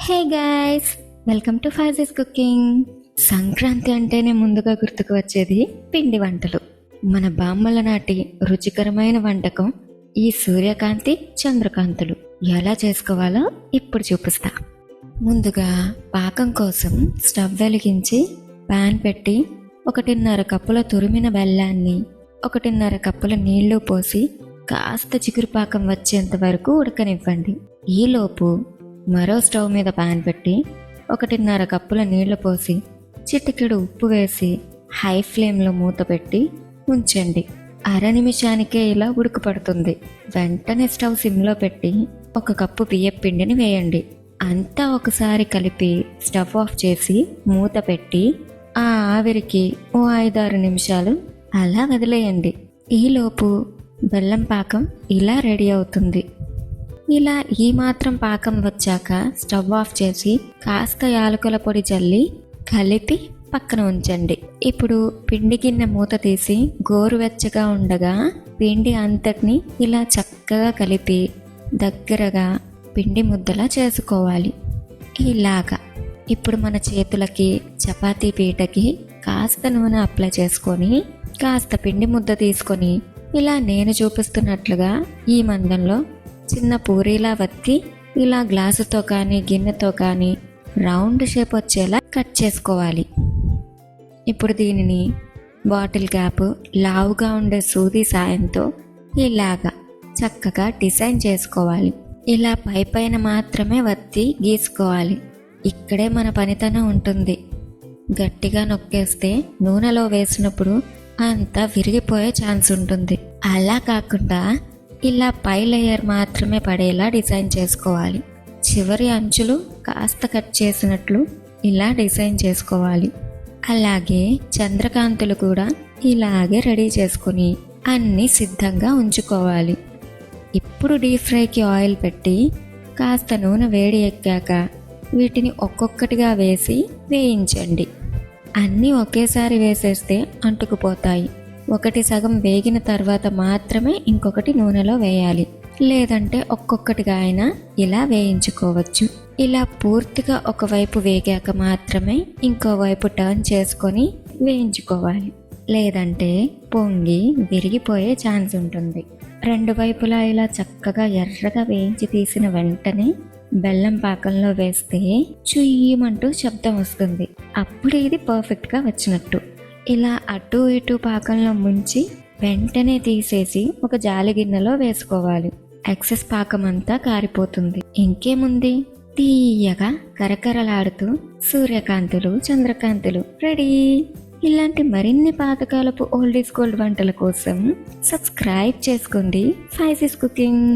Hey guys, welcome to Faizee's cooking. Sankranti అంటేనే ముందుగా గుర్తుకు వచ్చేది పిండి వంటలు. మన బామ్మల నాటి రుచికరమైన వంటకం ఈ సూర్యకాంతి చంద్రకాంతులు. ఎలా చేసుకోవాలో ఇప్పుడు చూపిస్తా. ముందుగా పాకం కోసం స్టవ్ వెలిగించి పాన్ పెట్టి 1.5 కప్పుల తురిమిన బెల్లాన్ని 1.5 కప్పుల నీళ్లు పోసి కాస్త చిగురు పాకం వచ్చేంత వరకు ఉడకనివ్వండి. ఈలోపు మరో స్టవ్ మీద పాన్ పెట్టి 1.5 కప్పుల నీళ్లు పోసి చిటికెడు ఉప్పు వేసి హై ఫ్లేమ్లో మూత పెట్టి ఉంచండి. 1/2 నిమిషానికే ఇలా ఉడకపడుతుంది. వెంటనే స్టవ్ సిమ్లో పెట్టి 1 కప్పు బియ్యం పిండిని వేయండి. అంతా ఒకసారి కలిపి స్టవ్ ఆఫ్ చేసి మూత పెట్టి ఆ ఆవిరికి 5-6 నిమిషాలు అలా వదిలేయండి. ఈలోపు బెల్లం పాకం ఇలా రెడీ అవుతుంది. ఇలా ఈ మాత్రం పాకం వచ్చాక స్టవ్ ఆఫ్ చేసి కాస్త యాలకుల పొడి చల్లి కలిపి పక్కన ఉంచండి. ఇప్పుడు పిండి గిన్నె మూత తీసి గోరువెచ్చగా ఉండగా పిండి అంతటిని ఇలా చక్కగా కలిపి దగ్గరగా పిండి ముద్దలా చేసుకోవాలి. ఇలాగా ఇప్పుడు మన చేతులకి చపాతీ పీటకి కాస్త నూనె అప్లై చేసుకొని కాస్త పిండి ముద్ద తీసుకొని ఇలా నేను చూపిస్తున్నట్లుగా ఈ మందంలో చిన్న పూరీలా వత్తి ఇలా గ్లాసుతో కానీ గిన్నెతో కానీ రౌండ్ షేప్ వచ్చేలా కట్ చేసుకోవాలి. ఇప్పుడు దీనిని బాటిల్ క్యాప్ లావుగా ఉండే సూది సాయంతో ఇలాగా చక్కగా డిజైన్ చేసుకోవాలి. ఇలా పైన మాత్రమే వత్తి గీసుకోవాలి. ఇక్కడే మన పనితనం ఉంటుంది. గట్టిగా నొక్కేస్తే నూనెలో వేసినప్పుడు అంతా విరిగిపోయే ఛాన్స్ ఉంటుంది. అలా కాకుండా ఇలా పై లేయర్ మాత్రమే పడేలా డిజైన్ చేసుకోవాలి. చివరి అంచులు కాస్త కట్ చేసినట్లు ఇలా డిజైన్ చేసుకోవాలి. అలాగే చంద్రకాంతులు కూడా ఇలాగే రెడీ చేసుకుని అన్నీ సిద్ధంగా ఉంచుకోవాలి. ఇప్పుడు డీప్ ఫ్రైకి ఆయిల్ పెట్టి కాస్త నూనె వేడి ఎక్కాక వీటిని ఒక్కొక్కటిగా వేసి వేయించండి. అన్నీ ఒకేసారి వేసేస్తే అంటుకుపోతాయి. ఒకటి సగం వేగిన తర్వాత మాత్రమే ఇంకొకటి నూనెలో వేయాలి. లేదంటే ఒక్కొక్కటిగా అయినా ఇలా వేయించుకోవచ్చు. ఇలా పూర్తిగా ఒకవైపు వేగాక మాత్రమే ఇంకోవైపు టర్న్ చేసుకొని వేయించుకోవాలి. లేదంటే పొంగి విరిగిపోయే ఛాన్స్ ఉంటుంది. 2 వైపులా ఇలా చక్కగా ఎర్రగా వేయించి తీసిన వెంటనే బెల్లం పాకంలో వేస్తే చుయ్యమంటూ శబ్దం వస్తుంది. అప్పుడు ఇది పర్ఫెక్ట్గా వచ్చినట్టు. ఇలా అటు ఇటు పాకంలో ముంచి వెంటనే తీసేసి ఒక జాలి గిన్నెలో వేసుకోవాలి. ఎక్సెస్ పాకం అంతా కారిపోతుంది. ఇంకేముంది, తీయగా కరకరలాడుతూ సూర్యకాంతులు చంద్రకాంతులు రెడీ. ఇలాంటి మరిన్ని పాతకాలపు ఓల్డ్ ఈజ్ గోల్డ్ వంటల కోసం సబ్స్క్రైబ్ చేసుకోండి ఫైజీస్ కుకింగ్.